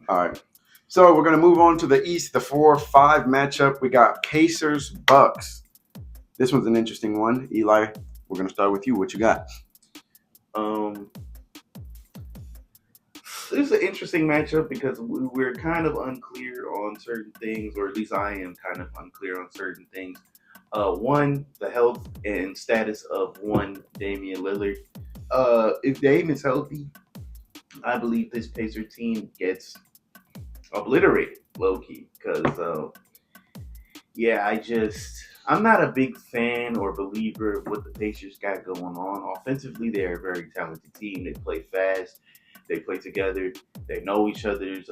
All right. So we're gonna move on to the East, the 4-5 matchup. We got Pacers Bucks. This one's an interesting one. Eli, we're gonna start with you. What you got? Um, this is an interesting matchup because we're kind of unclear on certain things, or at least I am kind of unclear on certain things. One, the health and status of one Damian Lillard. If Dame is healthy, I believe this Pacer team gets obliterated, low key. Because yeah, I'm not a big fan or believer of what the Pacers got going on. Offensively, they're a very talented team. They play fast. They play together. They know each other's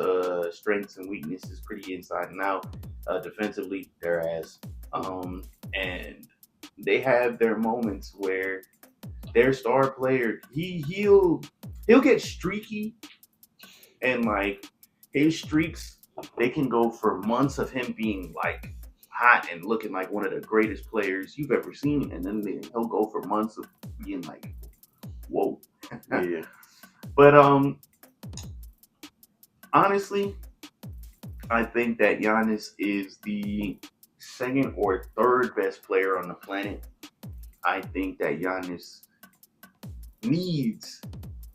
strengths and weaknesses pretty inside and out. Defensively, they're ass. And they have their moments where their star player he'll get streaky, and like his streaks, they can go for months of him being like hot and looking like one of the greatest players you've ever seen, and then he'll go for months of being like, whoa. Yeah. But honestly, I think that Giannis is the second or third best player on the planet. I think that Giannis needs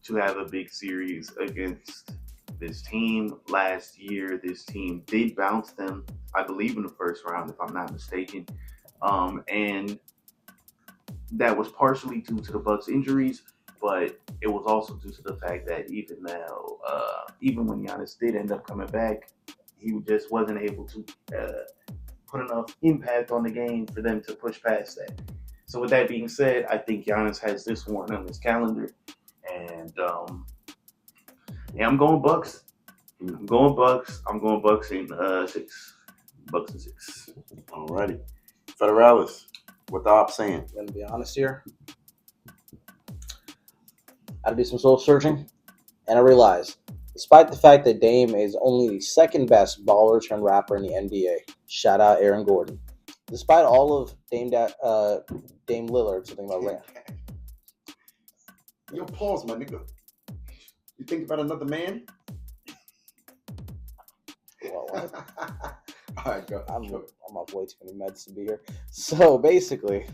to have a big series against this team. Last year, this team did bounce them, I believe, in the first round, if I'm not mistaken. And that was partially due to the Bucks' injuries, but it was also due to the fact that even when Giannis did end up coming back, he just wasn't able to put enough impact on the game for them to push past that. So with that being said, I think Giannis has this one on his calendar, and yeah, I'm going Bucks. I'm going Bucks. I'm going Bucks in six. Bucks in six. Alrighty. Federalis, what the op saying? I'm gonna be honest here. I had to do some soul searching, and I realized, despite the fact that Dame is only the second best baller turned rapper in the NBA, shout out Aaron Gordon. Despite all of Dame Lillard, something about Rand. Yo, pause, my nigga. You think about another man? What? All right, go. I'm off way too many meds to be here. So basically,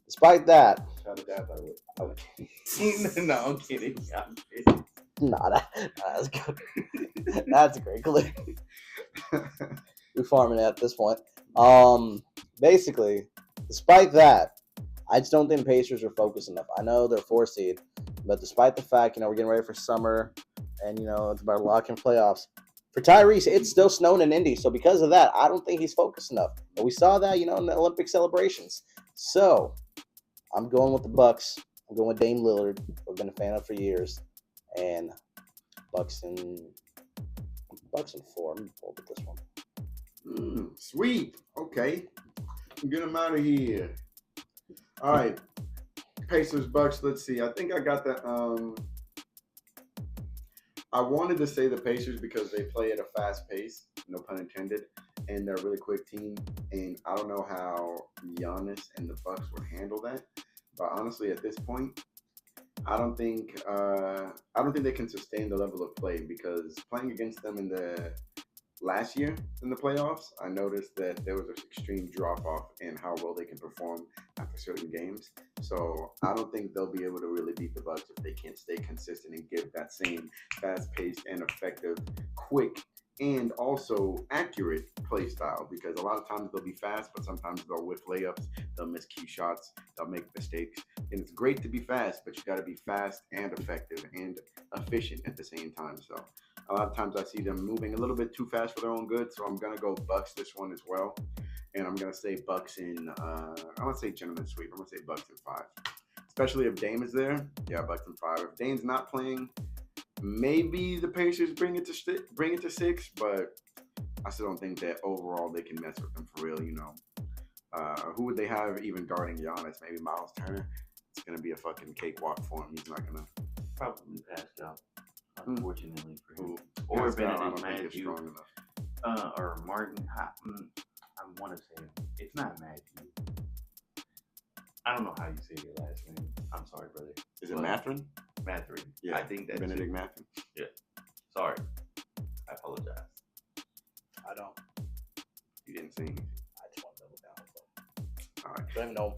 despite that, Shout out to that, by the way. No, I'm kidding. I'm kidding. that's good. That's a great clip. We're farming it at this point. Basically, despite that, I just don't think Pacers are focused enough. I know they're 4 seed, but despite the fact, we're getting ready for summer, and it's about locking playoffs. For Tyrese, it's still snowing in Indy, so because of that, I don't think he's focused enough. And we saw that, in the Olympic celebrations. So I'm going with the Bucks. I'm going with Dame Lillard. I've been a fan of for years, and Bucks in 4. I'm gonna pull with this one. Sweet. Okay. Get him out of here. All right. Pacers, Bucks. Let's see. I think I got that. I wanted to say the Pacers because they play at a fast pace, no pun intended, and they're a really quick team. And I don't know how Giannis and the Bucks would handle that. But honestly, at this point, I don't think they can sustain the level of play because playing against them in the last year in the playoffs, I noticed that there was an extreme drop off in how well they can perform after certain games. So I don't think they'll be able to really beat the Bucks if they can't stay consistent and give that same fast-paced and effective, quick, and also accurate play style. Because a lot of times they'll be fast, but sometimes they'll whiff layups, they'll miss key shots, they'll make mistakes. And it's great to be fast, but you got to be fast and effective and efficient at the same time. So a lot of times I see them moving a little bit too fast for their own good, so I'm gonna go Bucks this one as well, and I'm gonna say Bucks in. I want to say gentleman sweep. I'm gonna say Bucks in 5, especially if Dame is there. Yeah, Bucks in 5. If Dame's not playing, maybe the Pacers bring it to 6, but I still don't think that overall they can mess with them for real. Who would they have even guarding Giannis? Maybe Miles Turner. It's gonna be a fucking cakewalk for him. He's not gonna Probably passed out, unfortunately for him. Ooh, Or Pascal, I Benedict don't think it's Matthew, strong enough. or Martin. I want to say it's not Matthew. I don't know how you say your last name. I'm sorry, brother. Is it But Mathurin? Mathurin. Yeah, I think that's Benedict Mathurin. Yeah. Sorry. saying anything. I just want to double down. All right. I don't even know.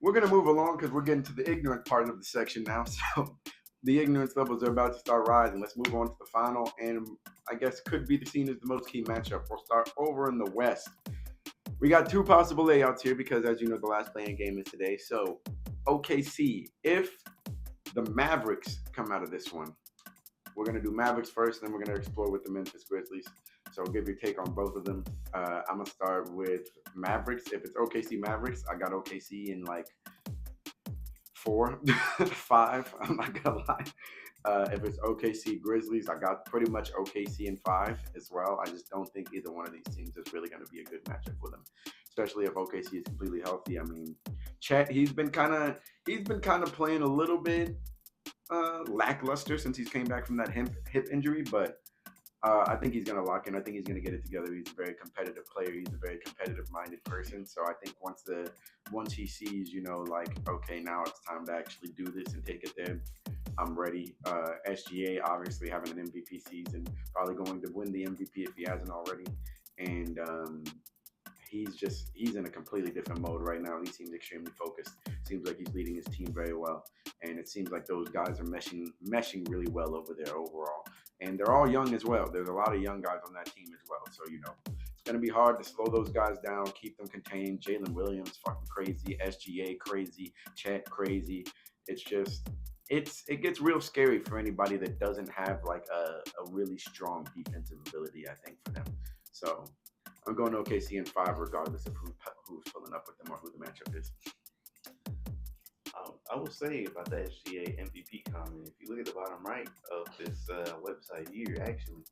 We're going to move along because we're getting to the ignorant part of the section now. So the ignorance levels are about to start rising. Let's move on to the final, and I guess could be seen as the most key matchup. We'll start over in the West. We got two possible layouts here because, as you know, the last playing game is today. So OKC, if the Mavericks come out of this one, we're going to do Mavericks first, then we're going to explore with the Memphis Grizzlies. So I'll give you a take on both of them. I'm going to start with Mavericks. If it's OKC Mavericks, I got OKC in like 4, 5. I'm not going to lie. If it's OKC Grizzlies, I got pretty much OKC in 5 as well. I just don't think either one of these teams is really going to be a good matchup for them, especially if OKC is completely healthy. I mean, Chet, he's been kind of playing a little bit lackluster since he's came back from that hip injury, but I think he's going to lock in. I think he's going to get it together. He's a very competitive player. He's a very competitive-minded person. So I think once he sees, like, okay, now it's time to actually do this and take it there, I'm ready. SGA obviously having an MVP season, probably going to win the MVP if he hasn't already. And he's in a completely different mode right now. He seems extremely focused. Seems like he's leading his team very well. And it seems like those guys are meshing really well over there overall. And they're all young as well. There's a lot of young guys on that team as well. So, it's going to be hard to slow those guys down, keep them contained. Jalen Williams, fucking crazy. SGA, crazy. Chet, crazy. It's just, it gets real scary for anybody that doesn't have, like, a really strong defensive ability, I think, for them. So I'm going to OKC in 5 regardless of who's pulling up with them or who the matchup is. I will say about the SGA MVP comment, if you look at the bottom right of this website here, actually,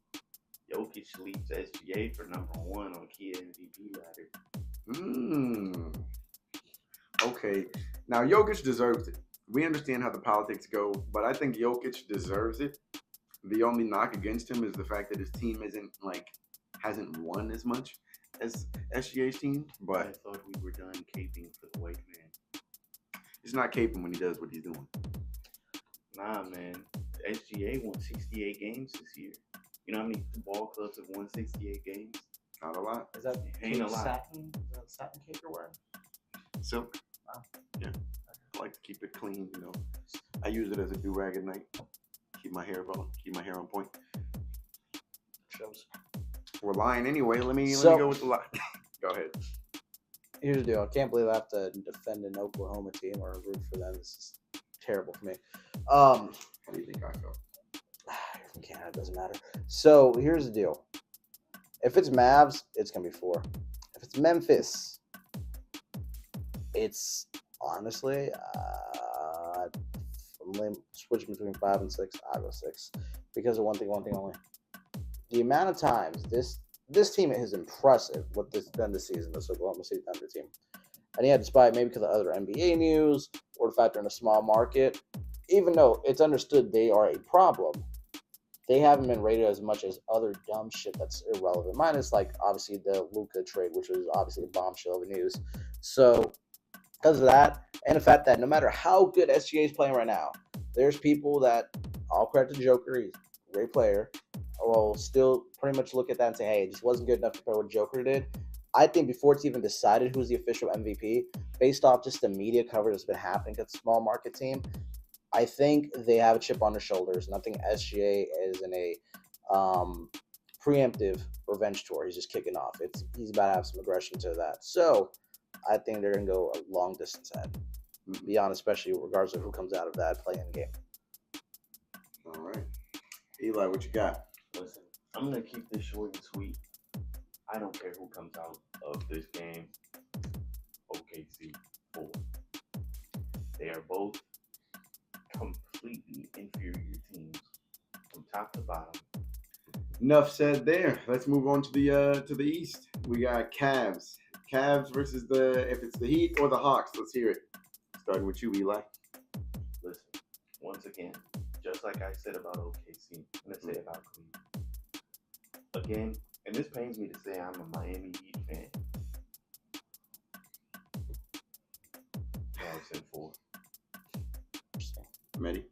Jokic leads SGA for number 1 on key MVP ladder. Okay. Now, Jokic deserves it. We understand how the politics go, but I think Jokic deserves it. The only knock against him is the fact that his team hasn't won as much as SGA's team. But I thought we were done caping for the white man. He's not caping when he does what he's doing. Nah, man. SGA won 68 games this year. You know how many ball clubs have won 68 games? Not a lot. Is that Ain't a lot. satin? Is that satin cake you're wearing? Silk. Wow. Yeah. I like to keep it clean, I use it as a do-rag at night. Keep my hair on point. Shows. We're lying anyway. Let me go with the lie. Go ahead. Here's the deal. I can't believe I have to defend an Oklahoma team or root for them. This is terrible for me. How do you think I feel? You're from Canada, it doesn't matter. So here's the deal. If it's Mavs, it's going to be 4. If it's Memphis, it's honestly, I'm switching between 5 and 6. I go 6 because of one thing only. The amount of times this team is impressive what this done this season, this Oklahoma City Thunder team. And yeah, despite maybe because of other NBA news or the fact they're in a small market, even though it's understood they are a problem, they haven't been rated as much as other dumb shit that's irrelevant. Minus, like, obviously the Luka trade, which was obviously a bombshell of news. So, because of that, and the fact that no matter how good SGA is playing right now, there's people that, all credit to Joker, he's a great player, will still pretty much look at that and say, hey, it just wasn't good enough to play what Joker did. I think before it's even decided who's the official MVP, based off just the media coverage that's been happening at the small market team, I think they have a chip on their shoulders, and I think SGA is in a preemptive revenge tour. He's just kicking off. He's about to have some aggression to that. So I think they're going to go a long distance ahead, beyond, especially regardless of who comes out of that play-in game. All right. Eli, what you got? Listen, I'm going to keep this short and sweet. I don't care who comes out of this game. OKC 4. They are both completely inferior teams from top to bottom. Enough said there. Let's move on to the East. We got Cavs. Cavs versus if it's the Heat or the Hawks. Let's hear it. Starting with you, Eli. Listen, once again, just like I said about OKC, I'm going to say about Cleveland. Again, and this pains me to say I'm a Miami Heat fan. Cavs in 4. Mehdi?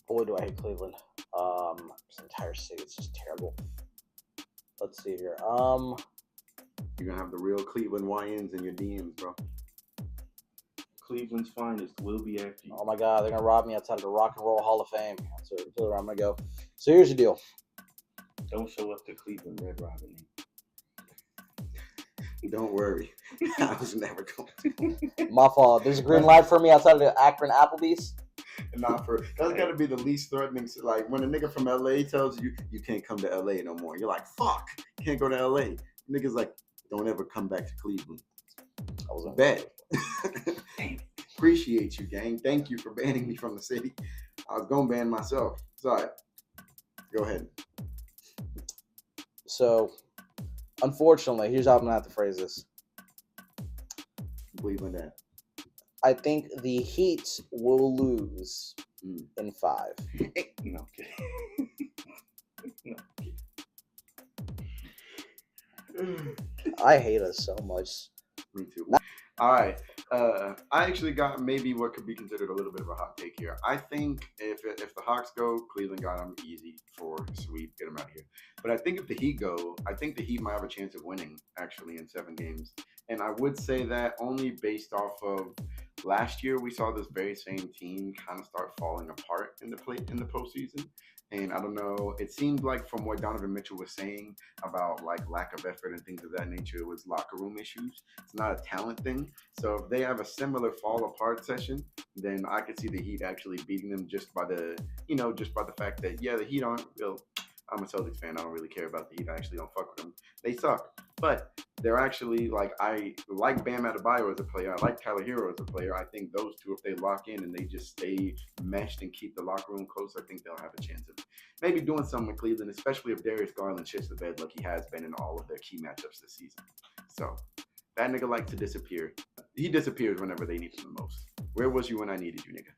Boy, do I hate Cleveland. This entire city is just terrible. Let's see here. You're gonna have the real Cleveland YNs in your DMs, bro. Cleveland's finest will be after you. Oh my God, they're gonna rob me outside of the Rock and Roll Hall of Fame. That's where I'm gonna go. So here's the deal. Don't show up to Cleveland Red Robin. Don't worry, I was never going to. My fault. There's a green light for me outside of the Akron Applebee's. Not for that's got to be the least threatening. Like when a nigga from LA tells you you can't come to LA no more, you're like, fuck, can't go to LA. Niggas like, don't ever come back to Cleveland. I was Bet. Appreciate you, gang. Thank you for banning me from the city. I was gonna ban myself. Sorry. Go ahead. So, unfortunately, here's how I'm gonna have to phrase this. Cleveland at. I think the Heat will lose in 5. No kidding. No kidding. I hate us so much. Me too. All right. I actually got maybe what could be considered a little bit of a hot take here. I think if the Hawks go, Cleveland got them easy for sweep, get them out of here. But I think if the Heat go, I think the Heat might have a chance of winning actually in 7 games. And I would say that only based off of last year, we saw this very same team kind of start falling apart in the postseason. And I don't know, it seemed like from what Donovan Mitchell was saying about like lack of effort and things of that nature, it was locker room issues. It's not a talent thing. So if they have a similar fall apart session, then I could see the Heat actually beating them just by the fact that, yeah, the Heat aren't real. I'm a Celtics fan. I don't really care about the Heat. I actually don't fuck with them. They suck. But they're actually like, I like Bam Adebayo as a player. I like Tyler Hero as a player. I think those two, if they lock in and they just stay meshed and keep the locker room close, I think they'll have a chance of maybe doing something with Cleveland, especially if Darius Garland shits the bed like he has been in all of their key matchups this season. So that nigga likes to disappear. He disappears whenever they need him the most. Where was you when I needed you, nigga?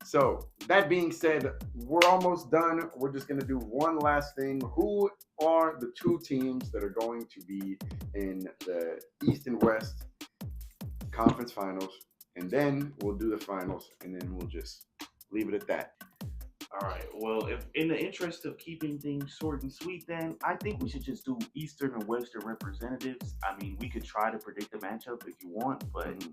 So that being said, we're almost done. We're just gonna do one last thing. Who are the 2 teams that are going to be in the East and West Conference Finals? And then we'll do the finals, and then we'll just leave it at that. All right. Well, if in the interest of keeping things short and sweet, then I think we should just do Eastern and Western representatives. I mean, we could try to predict the matchup if you want, but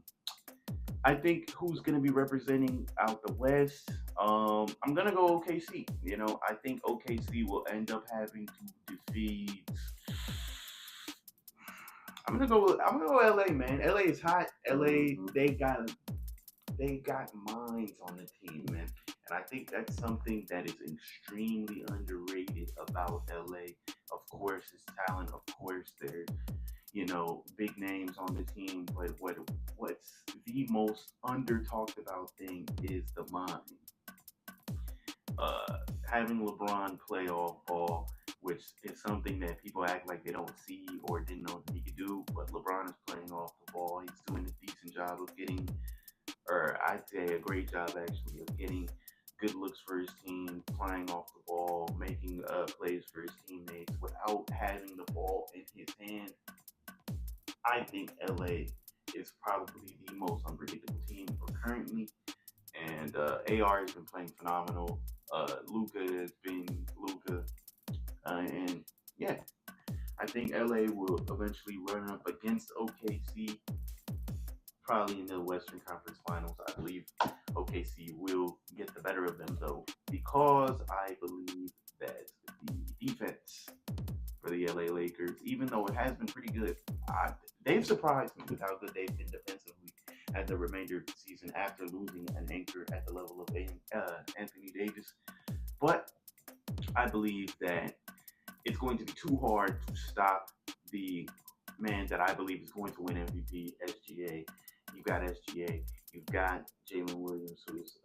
I think who's going to be representing out the West, I'm going to go OKC. You know, I think OKC will end up having to defeat. I'm gonna go LA, man. LA is hot. LA, they got minds on the team, man. And I think that's something that is extremely underrated about LA. Of course, it's talent. Of course, there's big names on the team. But what's the most under talked about thing is the mind. Having LeBron play off ball, which is something that people act like they don't see or didn't know that he could do. But LeBron is playing off the ball. He's doing a decent job of getting, or I'd say a great job actually, of getting good looks for his team, flying off the ball, making plays for his teammates without having the ball in his hand. I think LA is probably the most unpredictable team currently. And AR has been playing phenomenal. Luka has been Luka. And yeah, I think LA will eventually run up against OKC, probably in the Western Conference Finals. I believe OKC will get the better of them, though, because I believe that the defense for the LA Lakers, even though it has been pretty good, they've surprised me with how good they've been defensively at the remainder of the season after losing an anchor at the level of Anthony Davis. But I believe that it's going to be too hard to stop the man that I believe is going to win MVP, SGA. You've got SGA. You've got Jalen Williams, who's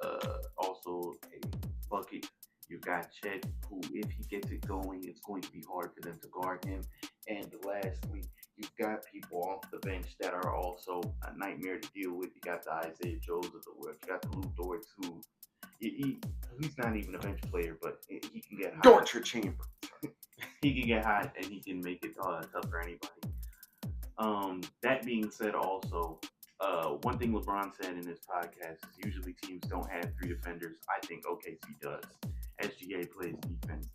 also a bucket. You've got Chet, who, if he gets it going, it's going to be hard for them to guard him. And lastly, you've got people off the bench that are also a nightmare to deal with. You got the Isaiah Joes of the world. You got the Lou Dortz, who he's not even a bench player, but he can get hot. Dortcher Chamber. He can get hot, and he can make it tough for anybody. That being said, also, one thing LeBron said in his podcast is usually teams don't have 3 defenders. I think OKC does. SGA plays defense.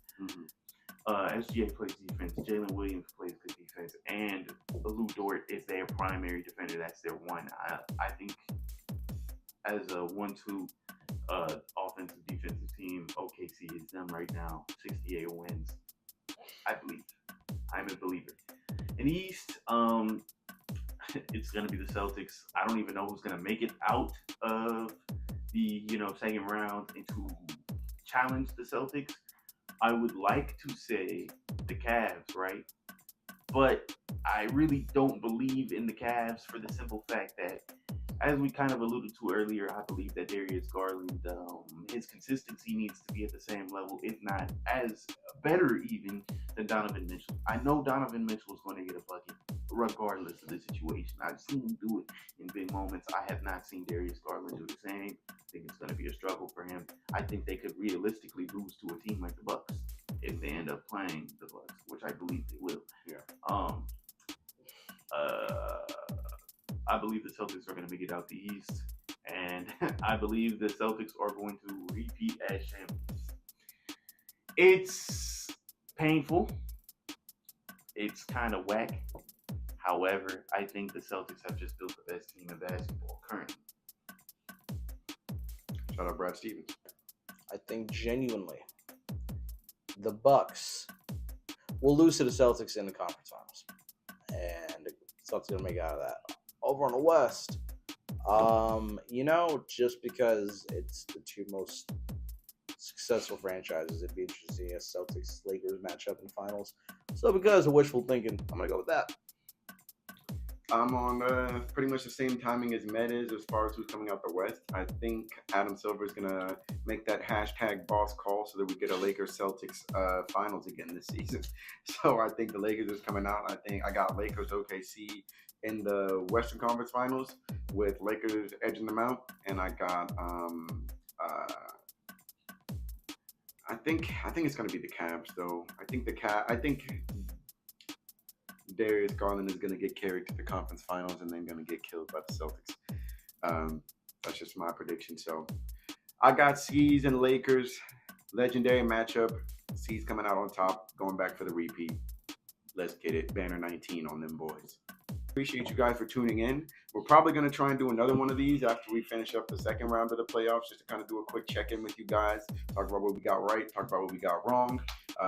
SGA plays defense. Jalen Williams plays good defense, and Lou Dort is their primary defender. That's their one. I think as a 1-2 offensive defensive team, OKC is them right now. 68 wins. I believe. I'm a believer. In the East, it's going to be the Celtics. I don't even know who's going to make it out of the second round and to challenge the Celtics. I would like to say the Cavs, right? But I really don't believe in the Cavs for the simple fact that, as we kind of alluded to earlier, I believe that Darius Garland, his consistency needs to be at the same level, if not as better even than Donovan Mitchell. I know Donovan Mitchell is going to get a bucket regardless of the situation. I've seen him do it in big moments. I have not seen Darius Garland do the same. I think it's going to be a struggle for him. I think they could realistically lose to a team like the Bucks if they end up playing the Bucks, which I believe they will. Yeah. I believe the Celtics are going to make it out the East, and I believe the Celtics are going to repeat as champions. It's painful. It's kind of whack. However, I think the Celtics have just built the best team in basketball currently. Shout out Brad Stevens. I think genuinely the Bucks will lose to the Celtics in the conference finals, and the Celtics are gonna make it out of that. Over on the West, just because it's the two most successful franchises, it'd be interesting to see a Celtics Lakers matchup in the finals. So because of wishful thinking, I'm gonna go with that. I'm on pretty much the same timing as Med is as far as who's coming out the West. I think Adam Silver is gonna make that hashtag boss call so that we get a Lakers Celtics finals again this season. So I think the Lakers is coming out. I think I got Lakers OKC in the Western Conference Finals with Lakers edging them out, and I got I think it's gonna be the Cavs though. I think Darius Garland is going to get carried to the conference finals and then going to get killed by the Celtics. That's just my prediction. So I got C's and Lakers. Legendary matchup. C's coming out on top, going back for the repeat. Let's get it. Banner 19 on them boys. Appreciate you guys for tuning in. We're probably going to try and do another one of these after we finish up the second round of the playoffs, just to kind of do a quick check-in with you guys, talk about what we got right, talk about what we got wrong.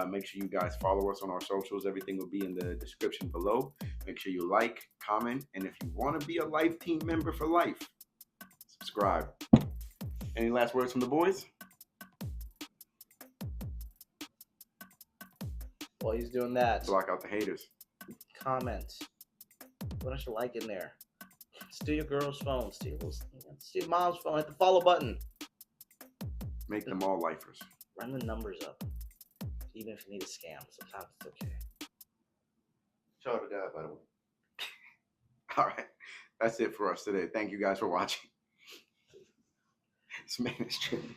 Make sure you guys follow us on our socials. Everything will be in the description below. Make sure you like, comment, and if you want to be a LifeTeam member for life, subscribe. Any last words from the boys? While he's doing that, Block out the haters. comment. What else you like in there? Steal your girl's phone. Steal mom's phone. Hit the follow button. Make them all lifers. Run the numbers up. Even if you need a scam, sometimes it's okay. Shout out to God, by the way. All right. That's it for us today. Thank you guys for watching. This man is tripping.